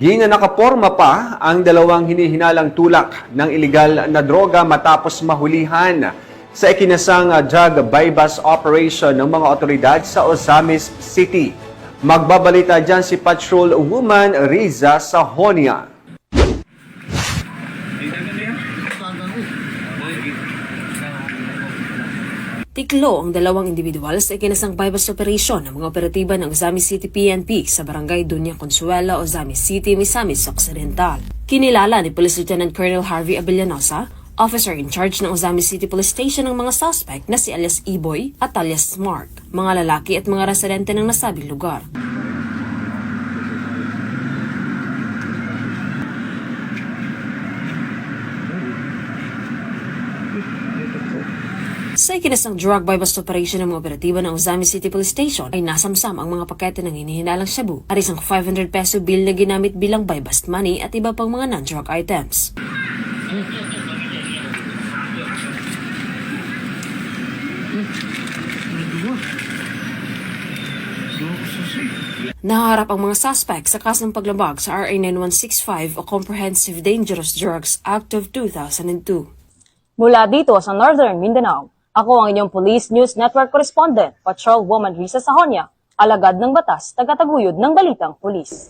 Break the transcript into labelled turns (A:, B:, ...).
A: Di na nakaporma pa ang dalawang hinihinalang tulak ng ilegal na droga matapos mahulihan sa ikinasang drug bypass operation ng mga otoridad sa Ozamis City. Magbabalita dyan si Patrol Woman Riza Sahonia.
B: Tiklo ang dalawang individual sa ikinasang bypass operation ng mga operatiba ng Ozamis City PNP sa barangay Dunya Consuelo, Ozamis City, Misamis Occidental. Kinilala ni Police Lieutenant Colonel Harvey Abellanosa, officer in charge ng Ozamis City Police Station, ng mga suspect na si alias E-Boy at alias Smart, mga lalaki at mga residente ng nasabing lugar. Sa ikinasang drug bypass operation ng mga operatiba ng Ozamis City Police Station ay nasamsam ang mga pakete ng hinihinalang shabu at isang 500 peso bill na ginamit bilang bypass money at iba pang mga non-drug items. Naharap ang mga suspect sa kasong paglabag sa RA 9165 o Comprehensive Dangerous Drugs Act of 2002.
C: Mula dito sa Northern Mindanao, ako ang inyong Police News Network Correspondent, Patrol Woman Risa Sahonia, alagad ng batas, tagataguyod ng balitang pulis.